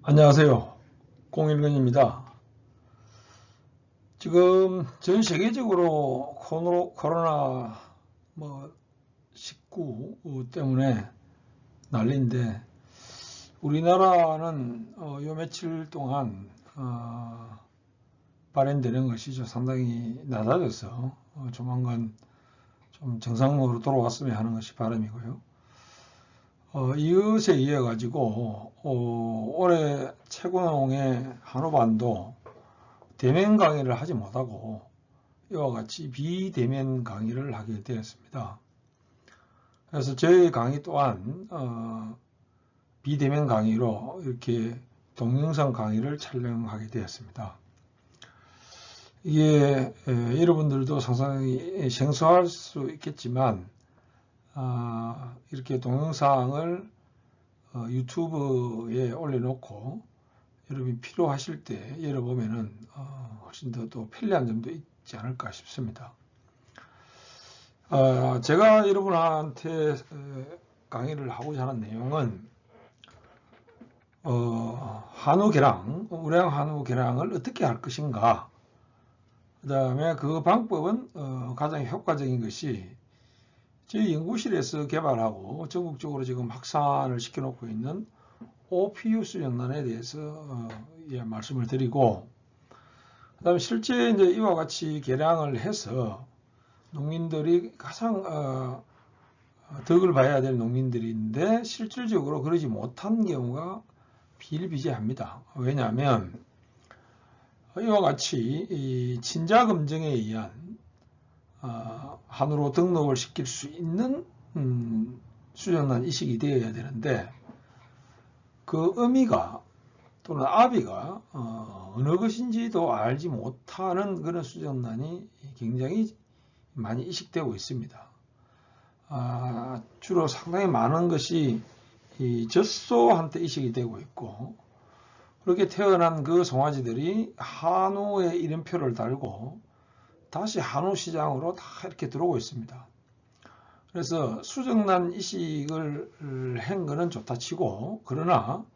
안녕하세요. 공일근입니다. 지금 전 세계적으로 코로나 19 때문에 난리인데 우리나라는 요 며칠 동안 발현되는 것이 상당히 낮아져서 조만간 좀 정상으로 돌아왔으면 하는 것이 바람이고요. 이것에 이어 가지고 올해 최고농의 한우반도 대면 강의를 하지 못하고 이와 같이 비대면 강의를 하게 되었습니다. 그래서 저희 강의 또한 비대면 강의로 이렇게 동영상 강의를 촬영하게 되었습니다. 이게 여러분들도 상당히 생소할 수 있겠지만 이렇게 동영상을 유튜브에 올려놓고 여러분이 필요하실 때 열어보면은 훨씬 더 또 편리한 점도 있지 않을까 싶습니다. 제가 여러분한테 강의를 하고자 하는 내용은 한우 계량, 우량 한우 계량을 어떻게 할 것인가, 그 다음에 그 방법은 가장 효과적인 것이 저희 연구실에서 개발하고 전국적으로 지금 확산을 시켜놓고 있는 OPU 수정란에 대해서 말씀을 드리고, 그 다음에 실제 이제 이와 같이 개량을 해서 농민들이 가장 덕을 봐야 될 농민들인데 실질적으로 그러지 못한 경우가 비일비재합니다. 왜냐하면 이와 같이 이 친자검증에 의한 한우로 등록을 시킬 수 있는 수정란 이식이 되어야 되는데 그 어미가 또는 아비가 어느 것인지도 알지 못하는 그런 수정란이 굉장히 많이 이식되고 있습니다. 주로 상당히 많은 것이 이 젖소한테 이식이 되고 있고, 그렇게 태어난 그 송아지들이 한우의 이름표를 달고 다시 한우 시장으로 다 이렇게 들어오고 있습니다. 그래서 수정란 이식을 한 거는 좋다 치고, 그러나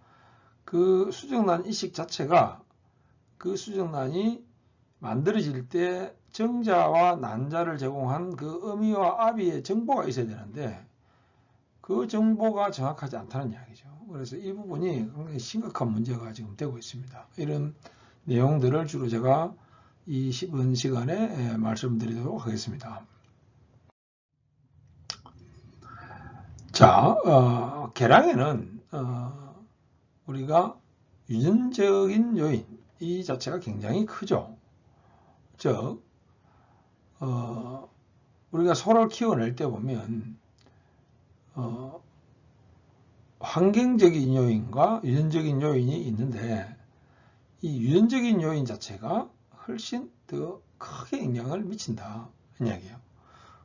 그 수정란 이식 자체가 그 수정란이 만들어질 때 정자와 난자를 제공한 그 어미와 아비의 정보가 있어야 되는데 그 정보가 정확하지 않다는 이야기죠. 그래서 이 부분이 굉장히 심각한 문제가 지금 되고 있습니다. 이런 내용들을 주로 제가 이 10분 시간에 말씀드리도록 하겠습니다. 자, 계량에는 우리가 유전적인 요인 이 자체가 굉장히 크죠. 즉 우리가 소를 키워낼 때 보면 환경적인 요인과 유전적인 요인이 있는데 이 유전적인 요인 자체가 훨씬 더 크게 영향을 미친다 이야기예요.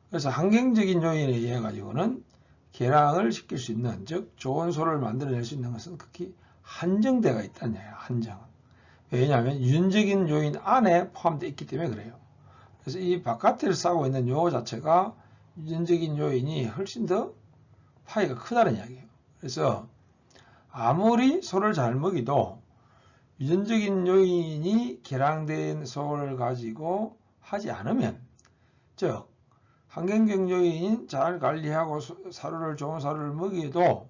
그래서 환경적인 요인에 의해 가지고는 개량을 시킬 수 있는, 즉 좋은 소를 만들어낼 수 있는 것은 극히 한정되어 있다는 얘기예요. 한정. 왜냐하면 유전적인 요인 안에 포함되어 있기 때문에 그래요. 그래서 이 바깥을 싸고 있는 요 자체가 유전적인 요인이 훨씬 더 파이가 크다는 이야기예요. 그래서 아무리 소를 잘 먹이도 유전적인 요인이 개량된 소를 가지고 하지 않으면, 즉 환경적 요인이 잘 관리하고 사료를 좋은 사료를 먹여도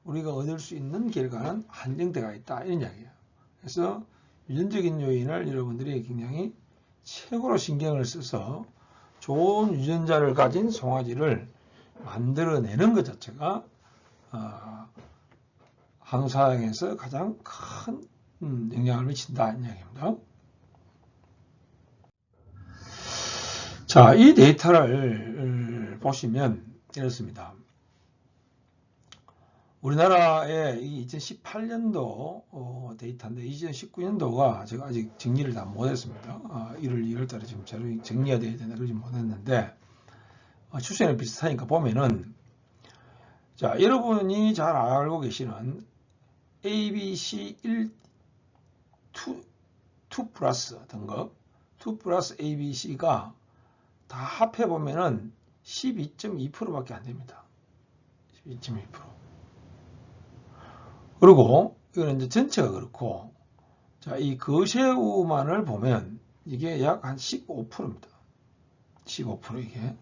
우리가 얻을 수 있는 결과는 한정되어 있다 이런 이야기예요. 그래서 유전적인 요인을 여러분들이 굉장히 최고로 신경을 써서 좋은 유전자를 가진 송아지를 만들어내는 것 자체가 한우 사양에서 가장 큰 영향을 미친다 이 이야기입니다. 자, 이 데이터를 보시면 이렇습니다. 우리나라의 2018년도 데이터인데 2019년도가 제가 아직 정리를 다 못했습니다. 1월 2월 달에 지금 정리가 되어야 되는데 그러지 못했는데 추세는 비슷하니까 보면은, 자, 여러분이 잘 알고 계시는 ABC 2 플러스 등급 2 플러스 ABC가 다 합해 보면은 12.2%밖에 안 됩니다. 12.2%. 그리고 이거는 이제 전체가 그렇고, 자, 이 거세우만을 보면 이게 약 한 15%입니다. 15% 이게.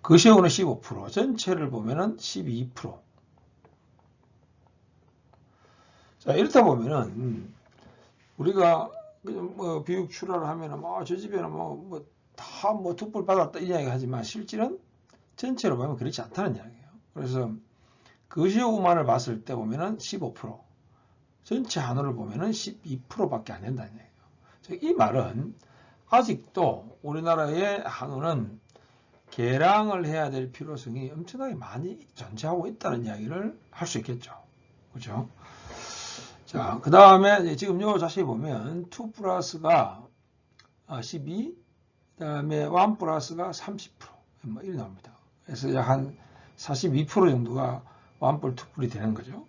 거세우는 15%, 전체를 보면은 12%. 자, 이렇다 보면은 우리가 뭐 비육 출하를 하면은 저 집에는 다 툭불 받았다 이 이야기 하지만 실질은 전체로 보면 그렇지 않다는 이야기예요. 그래서 거세우만을 봤을 때 보면은 15%, 전체 한우를 보면은 12%밖에 안 된다는 이야기예요. 이 말은 아직도 우리나라의 한우는 개량을 해야 될 필요성이 엄청나게 많이 존재하고 있다는 이야기를 할 수 있겠죠. 그렇죠? 자, 그 다음에 지금 요 자세히 보면 2 플러스가 12, 그 다음에 1 플러스가 30%, 뭐 이렇게 나옵니다. 그래서 한 42% 정도가 1불, 2불이 되는 거죠.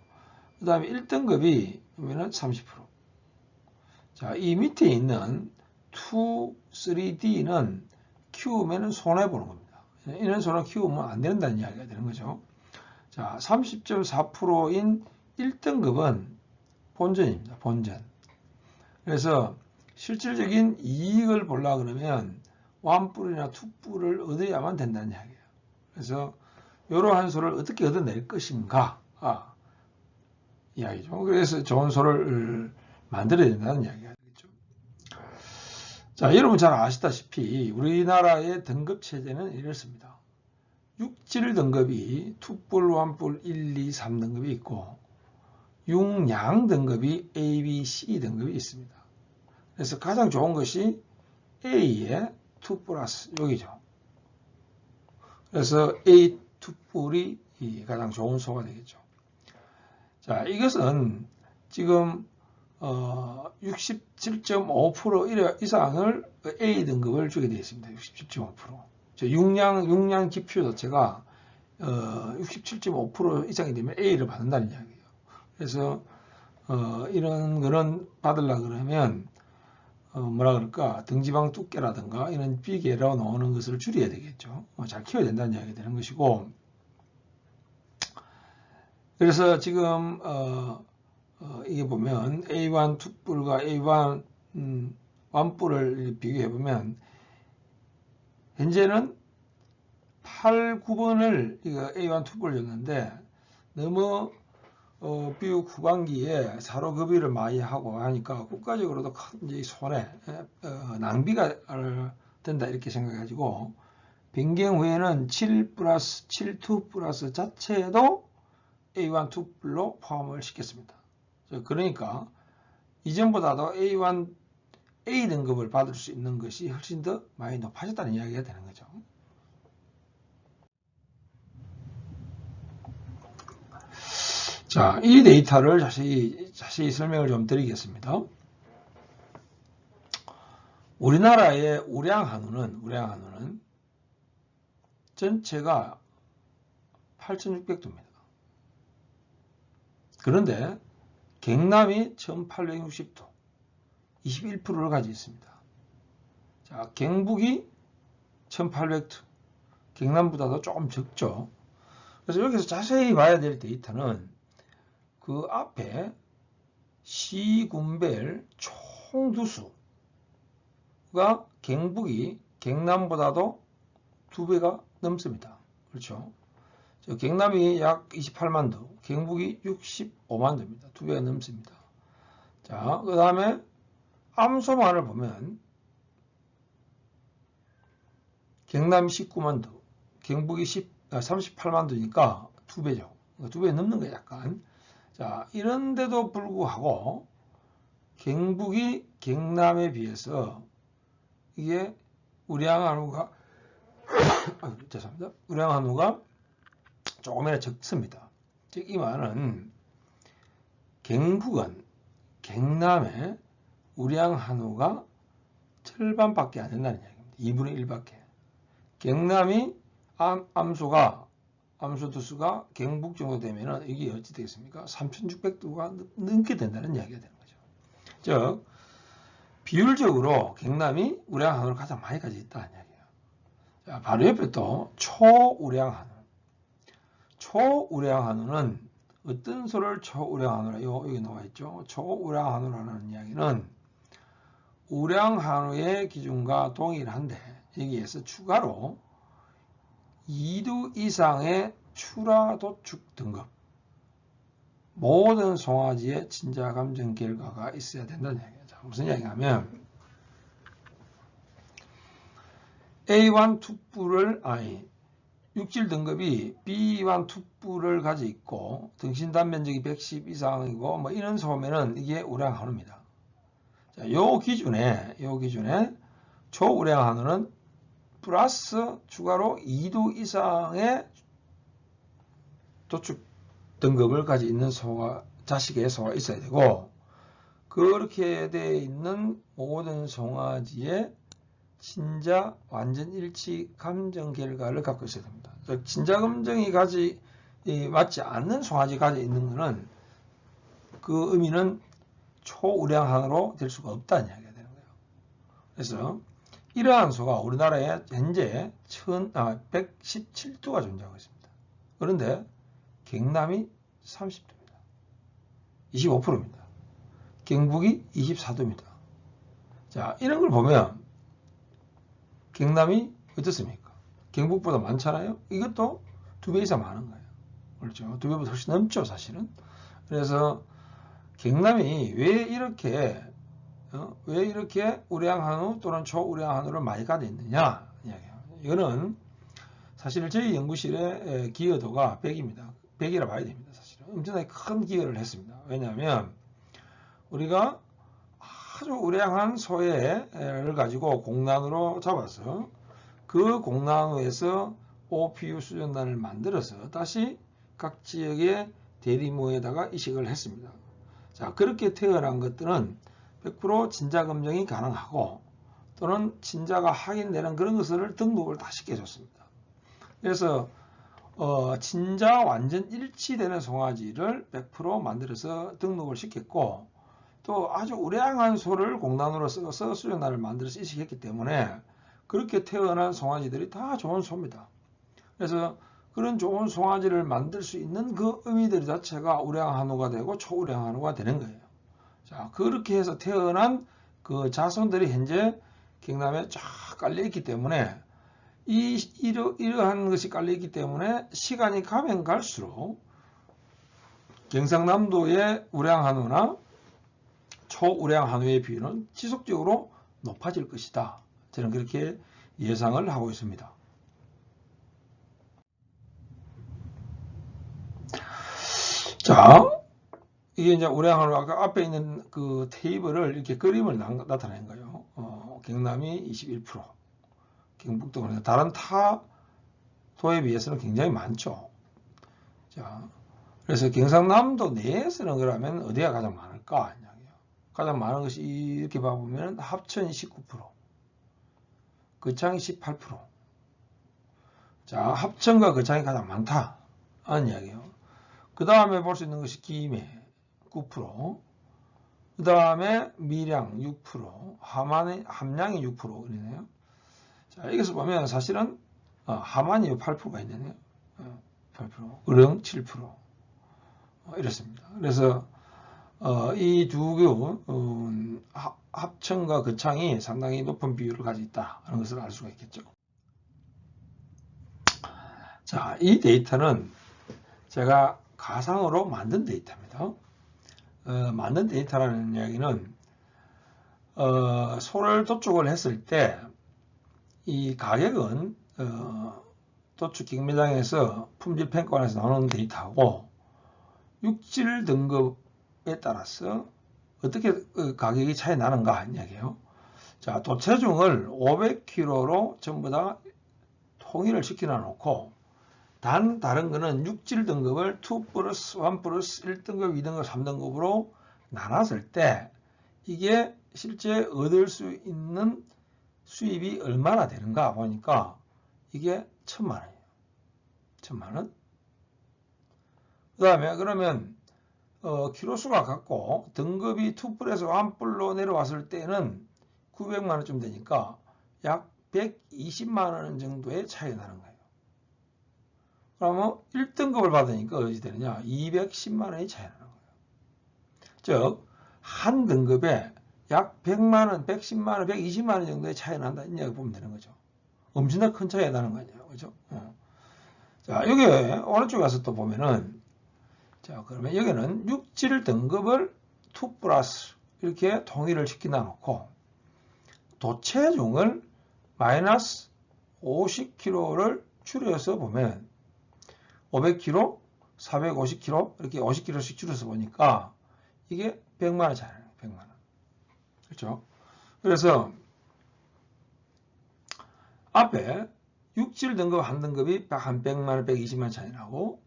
그 다음에 1등급이 보면은 30%. 자, 이 밑에 있는 2, 3D는 키우면은 손해보는 겁니다. 이런 손을 키우면 안 된다는 이야기가 되는 거죠. 자, 30.4%인 1등급은 본전입니다. 본전. 그래서 실질적인 이익을 보려고 그러면 1불이나 2불을 얻어야만 된다는 이야기예요. 그래서 이러한 소를 어떻게 얻어낼 것인가 이야기죠. 그래서 좋은 소를 만들어야 된다는 이야기가 되겠죠. 자, 여러분 잘 아시다시피 우리나라의 등급 체제는 이렇습니다. 육질 등급이 2불, 1불, 1, 2, 3등급이 있고 육양 등급이 A, B, C 등급이 있습니다. 그래서 가장 좋은 것이 A의 2 플러스 여기죠. 그래서 A 2불이 가장 좋은 소가 되겠죠. 자, 이것은 지금 67.5% 이상을 A 등급을 주게 되어 있습니다. 67.5%. 육량 기표 자체가 67.5% 이상이 되면 A를 받는다는 이야기예요. 그래서 이런 거는 받으려고 그러면 뭐라 그럴까, 등지방 두께라든가 이런 비계로 나오는 것을 줄여야 되겠죠. 잘 키워야 된다는 이야기가 되는 것이고, 그래서 지금 이게 보면 A1 투뿔과 A1 1뿔을 비교해 보면 현재는 8, 9번을 A1 투뿔을 줬는데 너무 비육 후반기에 사료급여를 많이 하고 하니까 국가적으로도 큰 이제 손해, 낭비가 된다 이렇게 생각해가지고 변경 후에는 7 플러스 7 2 플러스 자체도 A1 투뿔로 포함을 시켰습니다. 그러니까 이전보다도 A1 A 등급을 받을 수 있는 것이 훨씬 더 많이 높아졌다는 이야기가 되는 거죠. 자, 이 데이터를 자세히 설명을 좀 드리겠습니다. 우리나라의 우량한우는 전체가 8,600도입니다. 그런데 경남이 1,860도, 21%를 가지고 있습니다. 자, 경북이 1,800도, 경남보다도 조금 적죠. 그래서 여기서 자세히 봐야 될 데이터는 그 앞에 시군별 총 두수가 경북이 경남보다도 2배가 넘습니다. 그렇죠? 경남이 약 28만 도, 경북이 65만 도입니다. 2배가 넘습니다. 자, 그 다음에 암소만을 보면 경남이 19만 도, 경북이 38만 도니까 2배죠. 2배 넘는 거예요, 약간. 자, 이런데도 불구하고 경북이 경남에 비해서 이게 우량한우가 죄송합니다. 우량한우가 조금이나 적습니다. 즉 이 말은 경북은 경남의 우량한우가 절반밖에 안 된다는 이야기입니다. 2분의 1밖에. 경남이 암소두수가 경북 정도 되면은 이게 어찌 되겠습니까? 3,600도가 넘게 된다는 이야기가 되는 거죠. 즉 비율적으로 경남이 우량한우를 가장 많이 가지고 있다는 이야기예요. 자, 바로 옆에 또 초우량한우. 초우량 한우는 어떤 소를 초우량 한우라 여기 나와 있죠. 초우량 한우라는 이야기는 우량 한우의 기준과 동일한데 여기에서 추가로 2두 이상의 출하 도축 등급 모든 송아지의 친자 감정 결과가 있어야 된다는 이야기예요. 자, 무슨 이야기냐면 A1 투뿔을 육질 등급이 B1 투뿔을 가지고 있고 등신 단면적이 110 이상이고 뭐 이런 소면은 이게 우량 한우입니다. 자, 요 기준에 초우량 한우는 플러스 추가로 2두 이상의 도축 등급을 가지고 있는 자식의 소가 있어야 되고, 그렇게 되어 있는 모든 송아지의 친자 완전 일치 감정 결과를 갖고 있어야 됩니다. 즉 친자 감정이 맞지 않는 송아지가 가지고 있는 것은 그 의미는 초우량한으로 될 수가 없다는 이야기가 되는 거예요. 그래서 이러한 소가 우리나라에 현재 117두가 존재하고 있습니다. 그런데 경남이 30두입니다. 25%입니다. 경북이 24두입니다. 자, 이런 걸 보면 경남이 어떻습니까? 경북보다 많잖아요. 이것도 2배 이상 많은 거예요. 그렇죠? 2배보다 훨씬 넘죠, 사실은. 그래서 경남이 왜 이렇게 우량 한우 또는 초우량 한우를 많이 가지고 있느냐 이야기예요. 이거는 사실 저희 연구실의 기여도가 100입니다. 100이라 봐야 됩니다. 사실은 엄청나게 큰 기여를 했습니다. 왜냐하면 우리가 아주 우량한 소를 가지고 공란으로 잡아서 그 공란으에서 OPU 수정란을 만들어서 다시 각 지역의 대리모에다가 이식을 했습니다. 자, 그렇게 태어난 것들은 100% 친자 검증이 가능하고 또는 친자가 확인되는 그런 것을 등록을 다 시켜줬습니다. 그래서 친자 완전 일치되는 송아지를 100% 만들어서 등록을 시켰고, 또 아주 우량한 소를 공란으로 써서 수정란을 만들어서 이식했기 때문에 그렇게 태어난 송아지들이 다 좋은 소입니다. 그래서 그런 좋은 송아지를 만들 수 있는 그 의미들 자체가 우량 한우가 되고 초우량 한우가 되는 거예요. 자, 그렇게 해서 태어난 그 자손들이 현재 경남에 쫙 깔려있기 때문에 이러한 것이 깔려있기 때문에 시간이 가면 갈수록 경상남도의 우량 한우나 초우량 한우의 비율은 지속적으로 높아질 것이다. 저는 그렇게 예상을 하고 있습니다. 자, 이게 이제 우량 한우 아까 앞에 있는 그 테이블을 이렇게 그림을 나타낸 거예요. 경남이 21%, 경북도 그런데 다른 타 도에 비해서는 굉장히 많죠. 자, 그래서 경상남도 내에서는 그러면 어디가 가장 많을까? 가장 많은 것이 이렇게 봐보면 합천이 19%, 거창이 18%. 자, 합천과 거창이 가장 많다 하는 이야기예요. 그 다음에 볼 수 있는 것이 김해 9%, 그 다음에 밀양 6%, 함양이 6% 이네요. 자, 여기서 보면 사실은 함안이 8%가 있네요. 8%, 의령 7%, 이렇습니다. 그래서 이 두 교 합천과 거창이 상당히 높은 비율을 가지고 있다 하는 것을 알 수가 있겠죠. 자, 이 데이터는 제가 가상으로 만든 데이터입니다. 만든 데이터라는 이야기는 소를 도축을 했을 때 이 가격은 도축 경매장에서 품질 평가원에서 나오는 데이터고, 육질 등급에 따라서 어떻게 가격이 차이 나는가 하는 이야기예요. 자, 도체중을 500kg로 전부 다 통일을 시켜 놓고 다른 거는 육질 등급을 2 플러스 1 플러스 1등급, 2등급, 3등급으로 나눴을 때 이게 실제 얻을 수 있는 수입이 얼마나 되는가 보니까 이게 1000만원이에요. 1000만원. 그 다음에 그러면 키로수가 같고 등급이 2 플러스 1 플로 내려왔을 때는 900만원쯤 되니까 약 120만원 정도의 차이가 나는 거예요. 그러면 1등급을 받으니까 어찌 되느냐? 210만 원이 차이 나는 거예요. 즉, 한 등급에 약 100만 원, 110만 원, 120만 원 정도의 차이 난다. 이렇게 보면 되는 거죠. 엄청나게 큰 차이가 나는 거 아니에요. 그죠? 자, 여기 오른쪽에 가서 또 보면은, 자, 그러면 여기는 육질 등급을 2 플러스 이렇게 통일을 시키나 놓고, 도체중을 마이너스 50kg를 줄여서 보면, 500kg, 450kg, 이렇게 50kg씩 줄여서 보니까, 이게 100만 원 차이 나요. 100만 원. 그렇죠? 그래서, 앞에 육질 등급 한 등급이 한 100만 원, 120만 원 차이 나고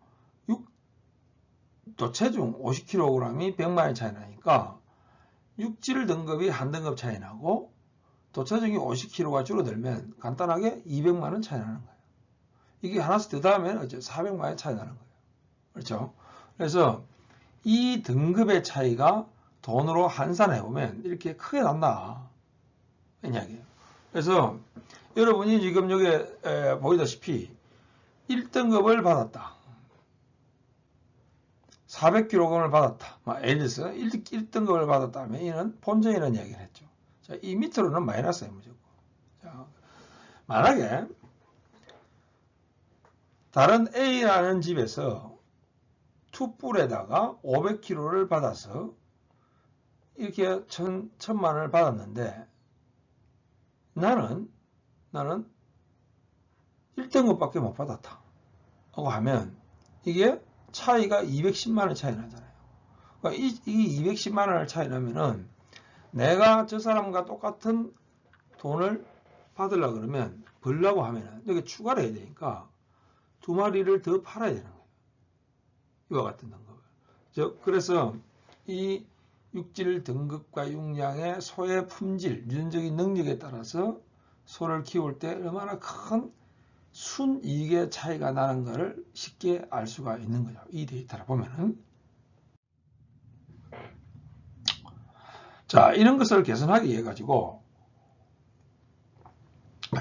또 체중 50kg이 100만 원 차이 나니까 육질 등급이 한 등급 차이 나고 또 체중이 50kg가 줄어들면 간단하게 200만 원 차이 나는 거예요. 이게 하나씩 더 더하면 어째 400만 원 차이 나는 거예요. 그렇죠? 그래서 이 등급의 차이가 돈으로 환산해 보면 이렇게 크게 난다. 이 이야기예요. 그래서 여러분이 지금 여기 보이다시피 1등급을 받았다. 400kg을 받았다. 예를 들어서 1등급을 받았다면 이는 본전이라는 이야기를 했죠. 자, 이 밑으로는 마이너스예요. 무조건. 자, 만약에 다른 A라는 집에서 투뿔에다가 500kg를 받아서 이렇게 1000만 원을 받았는데 나는 1등급밖에 못 받았다. 하고 하면 이게 차이가 210만 원 차이 나잖아요. 그러니까 이 210만 원을 차이 나면은 내가 저 사람과 똑같은 돈을 받으려고 그러면 벌려고 하면은 여기 추가를 해야 되니까 2마리를 더 팔아야 되는 거예요. 이와 같은 등급을. 그래서 이 육질 등급과 육량의 소의 품질, 유전적인 능력에 따라서 소를 키울 때 얼마나 큰 순이익의 차이가 나는 것을 쉽게 알 수가 있는 거죠. 이 데이터를 보면은. 자, 이런 것을 개선하기 위해 가지고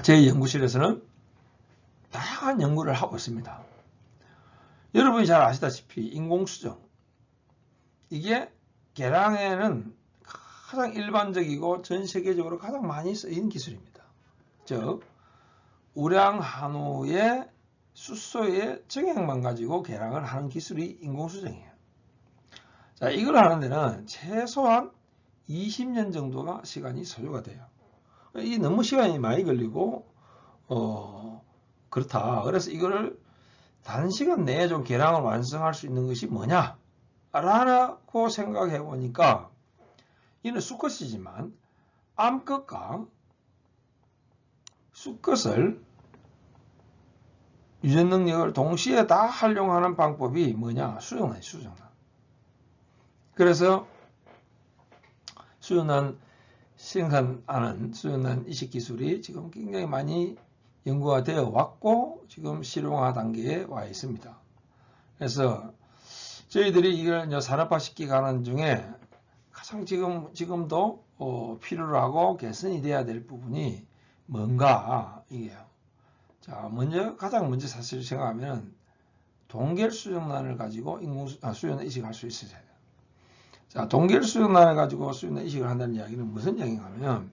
제 연구실에서는 다양한 연구를 하고 있습니다. 여러분이 잘 아시다시피 인공수정, 이게 계량에는 가장 일반적이고 전 세계적으로 가장 많이 쓰인 기술입니다. 즉 우량 한우의 숫소의 정액만 가지고 계량을 하는 기술이 인공수정이에요. 자, 이걸 하는 데는 최소한 20년 정도가 시간이 소요가 돼요. 이게 너무 시간이 많이 걸리고 그렇다. 그래서 이거를 단시간 내에 좀 계량을 완성할 수 있는 것이 뭐냐? 라고 생각해 보니까 이는 수컷이지만 암컷과 수컷을 유전 능력을 동시에 다 활용하는 방법이 뭐냐? 수정란. 그래서 수정란 생산하는 수정란 이식 기술이 지금 굉장히 많이 연구가 되어 왔고 지금 실용화 단계에 와 있습니다. 그래서 저희들이 이걸 이제 산업화시키 가는 중에 가장 지금도 필요로 하고 개선이 돼야 될 부분이 뭔가 이게요. 자, 가장 먼저 사실 생각하면 동결 수정란을 가지고 수정란 이식을 할 수 있어야 돼요. 자, 동결 수정란을 가지고 수정란 이식을 한다는 이야기는 무슨 이야기인가 하면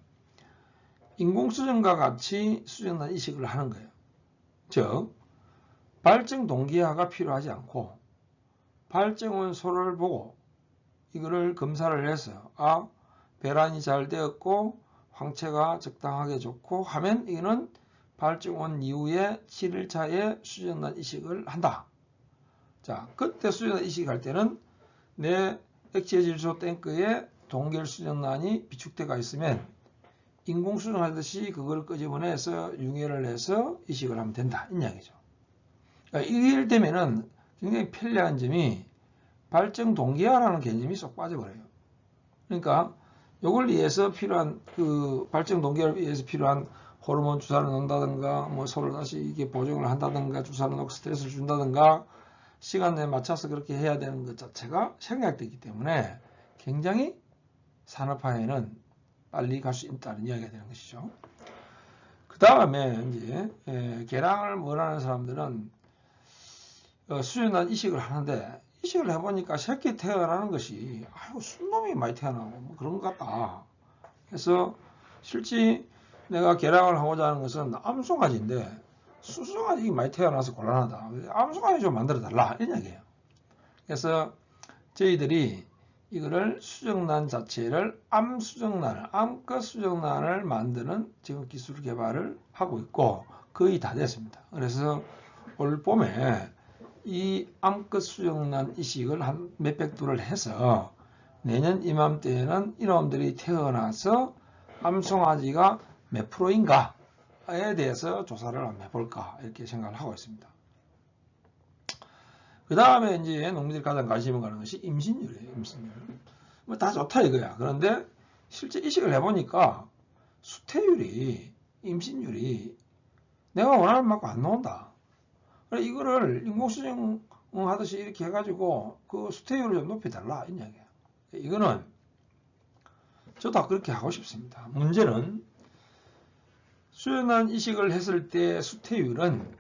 인공수정과 같이 수정란 이식을 하는 거예요. 즉, 발정 동기화가 필요하지 않고 발정원 소를 보고 이거를 검사를 해서 배란이 잘 되었고 황체가 적당하게 좋고 하면 이거는 발정원 이후에 7일차에 수정란 이식을 한다. 자, 그때 수정란 이식할 때는 내 액체질소 탱크에 동결 수정란이 비축되어 있으면 인공수정하듯이 그걸 끄집어내서 융해를 해서 이식을 하면 된다. 이 이야기죠. 그러니까 이럴 때면은 굉장히 편리한 점이 발정 동기화라는 개념이 쏙 빠져버려요. 그러니까 이걸 위해서 필요한 발정 동기화를 위해서 필요한 호르몬 주사를 놓는다든가 뭐 소를 다시 이게 보정을 한다든가 주사를 놓고 스트레스를 준다든가 시간 내에 맞춰서 그렇게 해야 되는 것 자체가 생략되기 때문에 굉장히 산업화에는 빨리 갈 수 있다는 이야기가 되는 것이죠. 그 다음에 이제 계량을 원하는 사람들은 수준난 이식을 하는데 이식을 해보니까 새끼 태어나는 것이 아유 순놈이 많이 태어나고 뭐 그런 것 같다. 그래서 실제 내가 개량을 하고자 하는 것은 암송아지인데 수송아지 많이 태어나서 곤란하다. 암송아지 좀 만들어 달라 이런 이야기예요. 그래서 저희들이 이거를 수정란 자체를 암컷 수정란을 만드는 지금 기술 개발을 하고 있고 거의 다 됐습니다. 그래서 올 봄에 이 암컷 수정란 이식을 한 몇백 두를 해서 내년 이맘때에는 이놈들이 태어나서 암송아지가 몇 프로인가에 대해서 조사를 한번 해볼까 이렇게 생각을 하고 있습니다. 그 다음에 이제 농민들이 가장 관심을 가는 것이 임신율이에요. 임신율. 뭐 다 좋다 이거야. 그런데 실제 이식을 해보니까 수태율이, 임신율이 내가 원하는 만큼 안 나온다. 그래 이거를 인공수정 하듯이 이렇게 해가지고 그 수태율을 좀 높여달라 이 이야기야. 이거는 저도 그렇게 하고 싶습니다. 문제는 수정란 이식을 했을 때 수태율은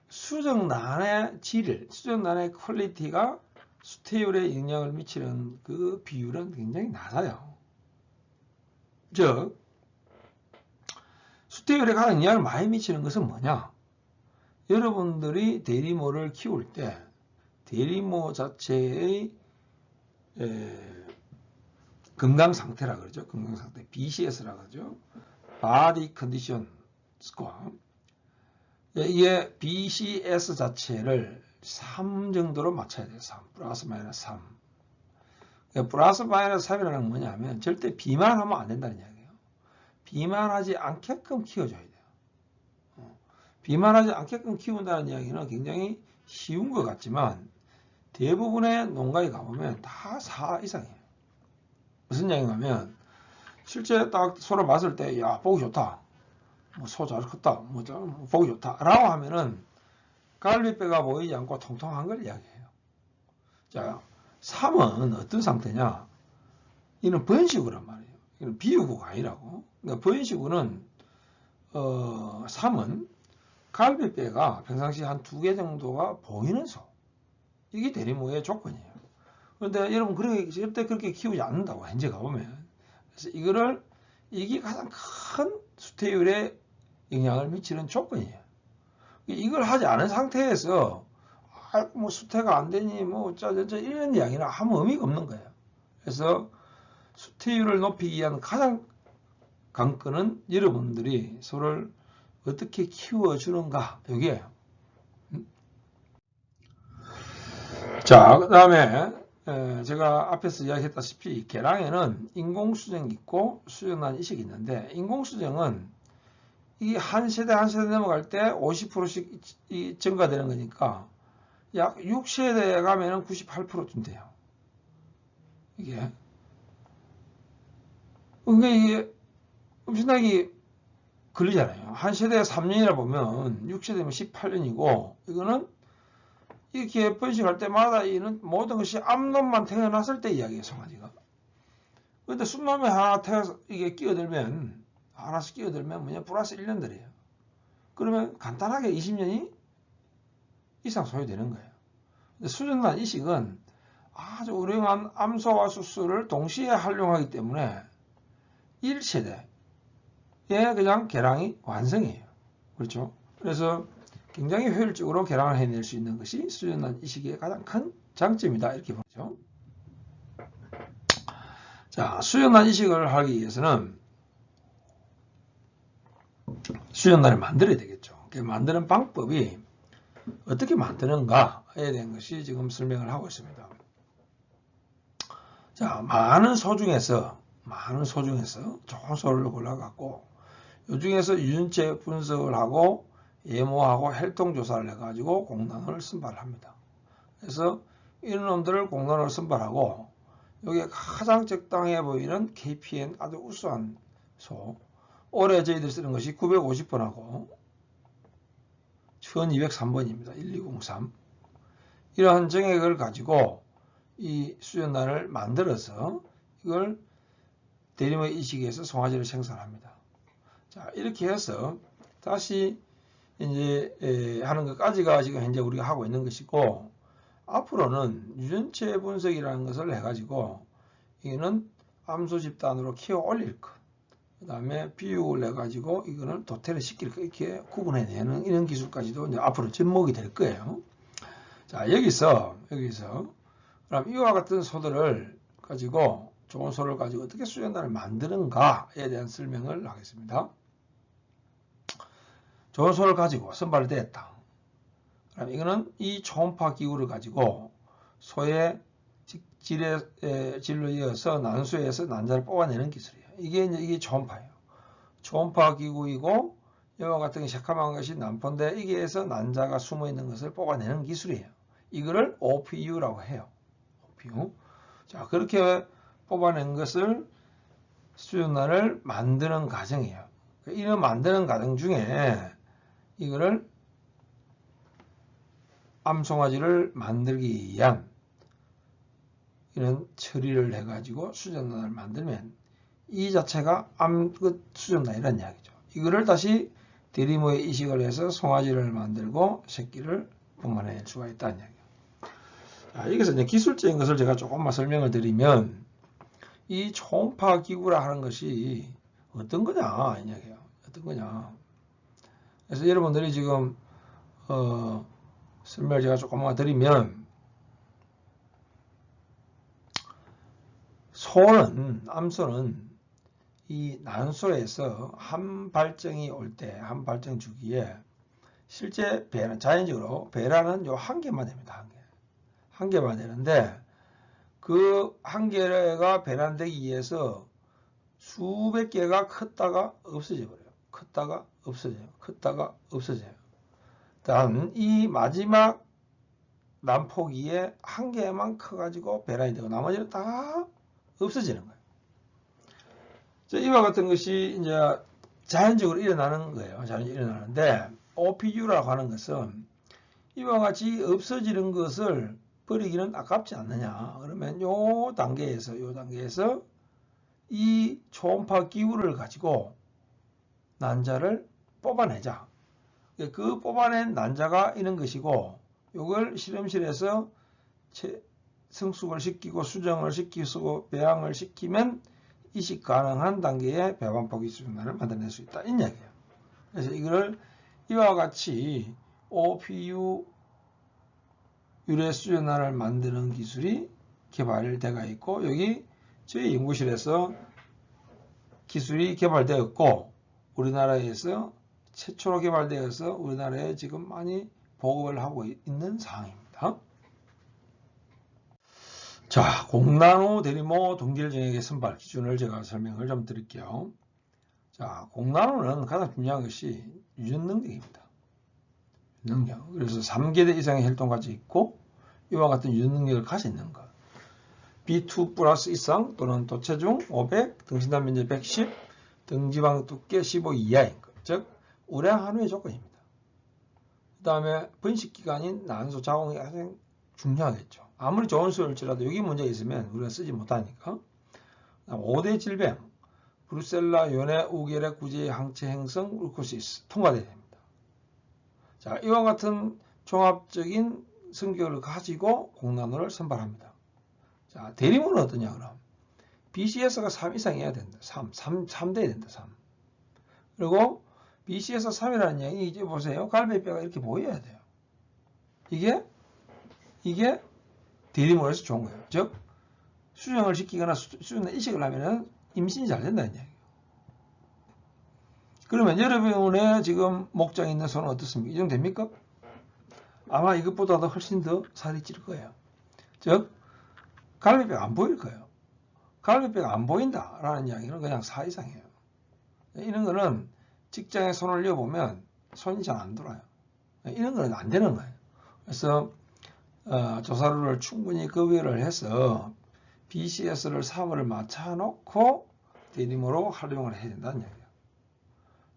수정란의 질, 수정란의 퀄리티가 수태율에 영향을 미치는 그 비율은 굉장히 낮아요. 즉, 수태율에 가장 영향을 많이 미치는 것은 뭐냐? 여러분들이 대리모를 키울 때 대리모 자체의 건강 상태라 그러죠. 건강 상태, BCS라 그러죠. Body Condition Score. 이게 BCS 자체를 3 정도로 맞춰야 돼요. 3. 플러스 마이너스 3. 플러스 마이너스 3이라는 건 뭐냐면 절대 비만하면 안 된다는 이야기예요. 비만하지 않게끔 키워줘야 돼요. 비만하지 않게끔 키운다는 이야기는 굉장히 쉬운 것 같지만 대부분의 농가에 가보면 다 4 이상이에요. 무슨 이야기냐면 실제 딱 소를 봤을 때 야 보기 좋다. 뭐 소 잘 컸다. 뭐 보기 좋다. 라고 하면은 갈비뼈가 보이지 않고 통통한 걸 이야기해요. 자, 3은 어떤 상태냐? 이는 번식우란 말이에요. 이는 비유구가 아니라고. 그러니까 번식우는 3은 갈비뼈가 평상시 한 2개 정도가 보이는 소. 이게 대리모의 조건이에요. 그런데 여러분 절대 그렇게 키우지 않는다고 현재 가보면. 그래서 이게 가장 큰 수태율에 영향을 미치는 조건이에요. 이걸 하지 않은 상태에서 뭐 수태가 안 되니 뭐 이런 이야기는 아무 의미가 없는 거예요. 그래서 수태율을 높이기 위한 가장 관건은 여러분들이 소를 어떻게 키워주는가 여기에요. 자, 그 다음에 제가 앞에서 이야기했다시피 개량에는 인공수정이 있고 수정란 이식이 있는데 인공수정은 이 한 세대 한 세대 넘어갈 때 50%씩 증가되는 거니까 약 6세대에 가면은 98%쯤 돼요. 이게. 그러니까 이게 엄청나게 걸리잖아요. 한 세대에 3년이라 보면 6세대면 18년이고 이거는 이렇게 번식할 때마다 이는 모든 것이 암놈만 태어났을 때 이야기예요, 송아지가. 그런데 순놈이 하나 태어서 이게 끼어들면 하나씩 끼어들면 뭐냐 플러스 1년들이에요. 그러면 간단하게 20년이 이상 소요되는 거예요. 근데 수정란 이식은 아주 우량한 암소와 수수를 동시에 활용하기 때문에 1세대에 그냥 개량이 완성이에요. 그렇죠? 그래서 굉장히 효율적으로 개량을 해낼 수 있는 것이 수정란 이식의 가장 큰 장점이다. 이렇게 보죠. 자, 수정란 이식을 하기 위해서는 수정란을 만들어야 되겠죠. 만드는 방법이 어떻게 만드는가에 대한 것이 지금 설명을 하고 있습니다. 자, 많은 소 중에서 좋은 소를 골라갖고 이 중에서 유전체 분석을 하고 예모하고 혈통조사를 해가지고 공단을 선발합니다. 그래서 이런 놈들을 공단으로 선발하고 여기에 가장 적당해 보이는 KPN 아주 우수한 소 올해 저희들이 쓰는 것이 950번하고 1203번입니다. 1203 이러한 정액을 가지고 이 수정란을 만들어서 이걸 대리모 이식에서 송아지를 생산합니다. 자, 이렇게 해서 다시 이제 하는 것까지가 지금 현재 우리가 하고 있는 것이고 앞으로는 유전체 분석이라는 것을 해가지고 이거는 암수 집단으로 키워 올릴 것, 그 다음에 비육을 내가지고 이거는 도태를 시킬 것, 이렇게 구분해내는 이런 기술까지도 이제 앞으로 접목이 될 거예요. 자, 여기서 그럼 이와 같은 소들을 가지고, 좋은 소를 가지고 어떻게 수전단을 만드는가에 대한 설명을 하겠습니다. 좋은 소를 가지고 선발이 되었다. 그럼 이거는 이 초음파 기구를 가지고 소의 질로 이어서 난수에서 난자를 뽑아내는 기술이에요. 이게 초음파예요. 초음파 기구이고, 이와 같은 새카만 것이 난포인데, 이게에서 난자가 숨어 있는 것을 뽑아내는 기술이에요. 이거를 OPU라고 해요. OPU. 자, 그렇게 뽑아낸 것을 수전단을 만드는 과정이에요. 이런 만드는 과정 중에 이거를 암송아지를 만들기 위한 이런 처리를 해가지고 수전단을 만들면 이 자체가 수전단이라는 이야기죠. 이거를 다시 대리모에 이식을 해서 송아지를 만들고 새끼를 분만해낼 수가 있다는 이야기예요. 자, 여기서 이제 기술적인 것을 제가 조금만 설명을 드리면, 이 초음파 기구라 하는 것이 어떤 거냐 이 이야기예요. 어떤 거냐. 그래서 여러분들이 지금 설명을 제가 조금만 드리면, 암소는 이 난소에서 한 발정이 올 때, 한 발정 주기에 실제 자연적으로 배란은 요 한 개만 됩니다. 한 개만 되는데, 그 한 개가 배란되기 위해서 수백 개가 컸다가 없어져 버려요. 컸다가 없어져요. 컸다가 없어져요. 단 이 마지막 난포기에 한 개만 커가지고 배란이 되고 나머지는 다 없어지는 거예요. 이와 같은 것이 이제 자연적으로 일어나는 거예요. 자연적으로 일어나는데, OPU라고 하는 것은 이와 같이 없어지는 것을 버리기는 아깝지 않느냐. 그러면 요 단계에서 이 초음파 기구를 가지고 난자를 뽑아내자. 그 뽑아낸 난자가 있는 것이고, 이걸 실험실에서 성숙을 시키고 수정을 시키고 배양을 시키면 이식 가능한 단계의 배반포기 수준단을 만들어낼 수 있다. 이 이야기예요. 그래서 이걸 이와 같이 OPU 유래 수전단을 만드는 기술이 개발되어 있고, 여기 저희 연구실에서 기술이 개발되었고, 우리나라에서 최초로 개발되어서 우리나라에 지금 많이 보급을 하고 있는 상황입니다. 자, 공나노 대리모 동질정액의 선발 기준을 제가 설명을 좀 드릴게요. 자, 공나노는 가장 중요한 것이 유전 능력입니다. 능력. 그래서 3계대 이상의 혈통까지 있고, 이와 같은 유전 능력을 가지고 있는 것. B2 플러스 이상 또는 도체중 500, 등신단 면적 110, 등지방 두께 15 이하인 것. 즉, 우량 한우의 조건입니다. 그 다음에 번식기간인 난소 자궁이 가장 중요하겠죠. 아무리 좋은 수일지라도 여기 문제가 있으면 우리가 쓰지 못하니까. 5대 질병, 브루셀라, 연해, 우결핵, 구제, 항체 행성, 울코시스 통과돼야 됩니다. 자, 이와 같은 종합적인 성격을 가지고 공나노를 선발합니다. 자, 대리모는 어떠냐 그럼? BCS가 3 이상이어야 된다. 3 돼야 된다. 3. 그리고 BCS 3이라는 얘기 이제 보세요. 갈비뼈가 이렇게 보여야 돼요. 이게 대리모에서 좋은 거예요. 즉, 수정을 시키거나 수정을 이식을 하면은 임신이 잘 된다는 얘기예요. 그러면 여러분의 지금 목장에 있는 소는 어떻습니까? 이 정도 됩니까? 아마 이것보다도 훨씬 더 살이 찔 거예요. 즉, 갈비뼈가 안 보일 거예요. 갈비뼈가 안 보인다라는 이야기는 그냥 4 이상이에요. 이런 거는 직장에 손을 넣어보면 손이 잘 안 돌아요. 이런 거는 안 되는 거예요. 그래서 조사료를 충분히 급여를 해서 BCS를 3을 맞춰놓고 대리모로 활용을 해야 된다는 얘기예요.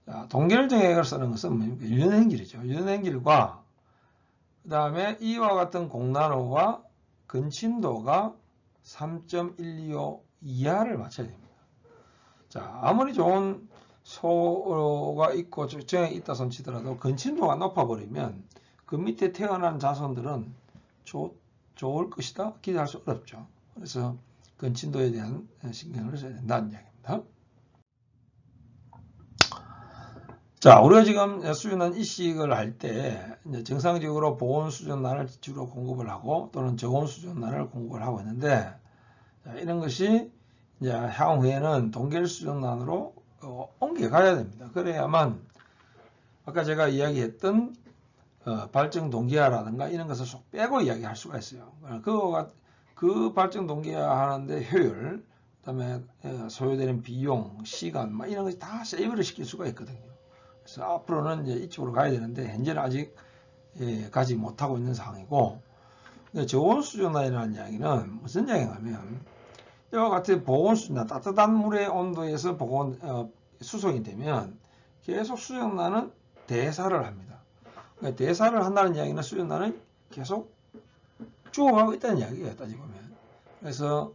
자, 동결정액을 쓰는 것은 뭡니까? 유전행길이죠. 유전행길과 그 다음에 이와 같은 공나노와 근친도가 3.125 이하를 맞춰야 됩니다. 자, 아무리 좋은 소가 있고 정액이 있다 손치더라도 근친도가 높아버리면 그 밑에 태어난 자손들은 좋을 것이다 기대할 수 어렵죠. 그래서 근친도에 대한 신경을 써야 된다는 이야기입니다. 자, 우리가 지금 수준난 이식을 할 때 정상적으로 보온 수준란을 주로 공급을 하고 또는 저온 수준란을 공급을 하고 있는데, 자, 이런 것이 이제 향후에는 동결 수준란으로 옮겨가야 됩니다. 그래야만 아까 제가 이야기했던 발정 동기화라든가 이런 것을 쏙 빼고 이야기할 수가 있어요. 그 발정 동기화 하는데 효율, 그다음에 소요되는 비용, 시간, 뭐 이런 것이 다 세이브를 시킬 수가 있거든요. 그래서 앞으로는 이제 이쪽으로 가야 되는데 현재는 아직 가지 못하고 있는 상황이고, 저온 수준란이라는 이야기는 무슨 이야기냐면 이와 같은 보온 수준란, 따뜻한 물의 온도에서 수송이 되면 계속 수정란은 대사를 합니다. 그러니까 대사를 한다는 이야기는 수정란은 계속 죽어가고 있다는 이야기예요, 따지보면. 그래서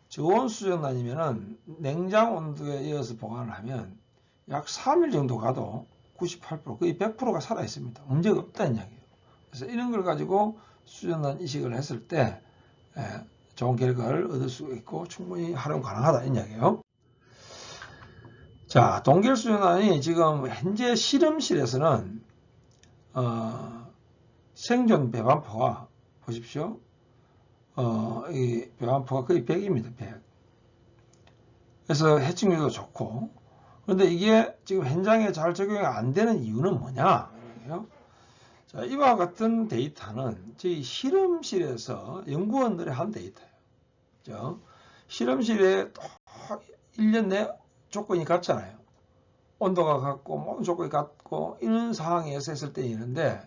저온 수정란이면은 냉장 온도에 이어서 보관을 하면 약 3일 정도 가도 98% 거의 100%가 살아 있습니다. 문제가 없다는 이야기예요. 그래서 이런 걸 가지고 수정란 이식을 했을 때 좋은 결과를 얻을 수 있고 충분히 활용 가능하다 이 이야기예요. 자, 동결 수정란이 지금 현재 실험실에서는 생존 배반포가 보십시오. 이 배반포가 거의 100입니다. 100. 그래서 해충률도 좋고, 그런데 이게 지금 현장에 잘 적용이 안 되는 이유는 뭐냐? 자, 이와 같은 데이터는 저희 실험실에서 연구원들이 한 데이터예요. 실험실에 1년 내 조건이 같잖아요. 온도가 같고 모든 조건이 같고 이런 상황에서 했을 때 있는데,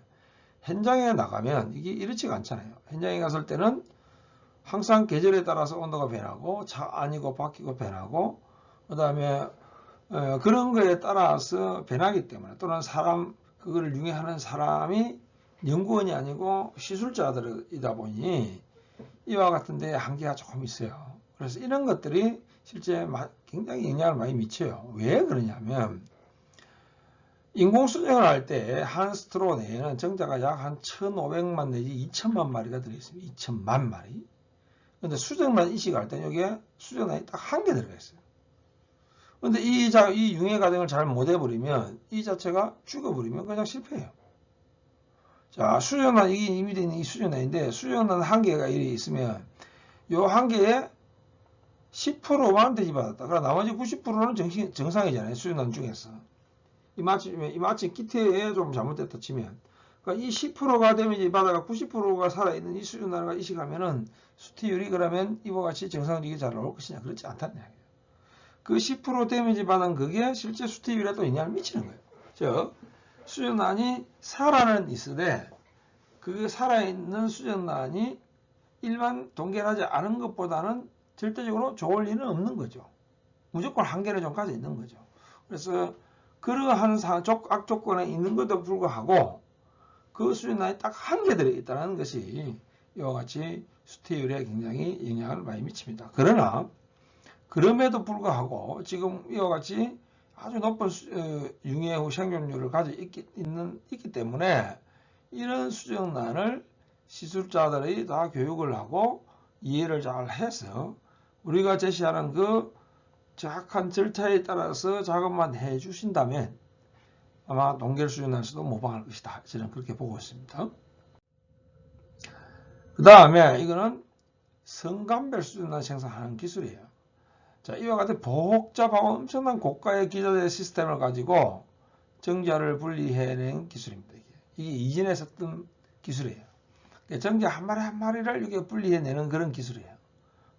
현장에 나가면 이게 이렇지가 않잖아요. 현장에 갔을 때는 항상 계절에 따라서 온도가 변하고 차 아니고 바뀌고 변하고, 그 다음에 그런 거에 따라서 변하기 때문에, 또는 그거를 융해하는 사람이 연구원이 아니고 시술자들이다 보니 이와 같은 데 한계가 조금 있어요. 그래서 이런 것들이 실제 굉장히 영향을 많이 미쳐요. 왜 그러냐면 인공수정을 할 때 한 스트로 내에는 정자가 약 한 1,500만 내지 2,000만 마리가 들어있습니다. 2,000만 마리. 근데 수정란 이식할 때 여기에 수정란이 딱 한 개 들어가 있어요. 근데 이 융해 과정을 잘 못 해버리면 이 자체가 죽어버리면 그냥 실패해요. 자, 수정란, 이게 이미 된 이 수정란인데, 수정란 한 개가 이리 있으면 요 한 개에 10%만 대지받았다. 그럼 나머지 90%는 정상이잖아요. 수정란 중에서. 마치 기태에 좀 잘못됐다 치면. 그러니까 이 10%가 데미지 받아가 90%가 살아있는 이 수정란을 이식하면은 수티율이 그러면 이와 같이 정상적이 잘 나올 것이냐? 그렇지 않다는 이야기예요. 그 10% 데미지 받은 그게 실제 수티율에 또 영향을 미치는 거예요. 즉, 수정란이 살아는 있으되 그 살아있는 수정란이 일반 동결하지 않은 것보다는 절대적으로 좋을 리는 없는 거죠. 무조건 한계를 좀 가져 있는 거죠. 그래서 그러한 악조건에 있는 것도 불구하고 그 수정란이 딱 한 개 들어있다는 것이 이와 같이 수태율에 굉장히 영향을 많이 미칩니다. 그러나 그럼에도 불구하고 지금 이와 같이 아주 높은 융해 후 생존율을 가지고 있기 때문에 이런 수정란을 시술자들이 다 교육을 하고 이해를 잘 해서 우리가 제시하는 그 정확한 절차에 따라서 작업만 해 주신다면 아마 동결 수정란에서도 모방할 것이다. 저는 그렇게 보고 있습니다. 그 다음에 이거는 성감별 수정란 생산하는 기술이에요. 자, 이와 같은 복잡하고 엄청난 고가의 기자재 시스템을 가지고 정자를 분리해낸 기술입니다. 이게 이전에 썼던 기술이에요. 정자 한 마리 한 마리를 이렇게 분리해내는 그런 기술이에요.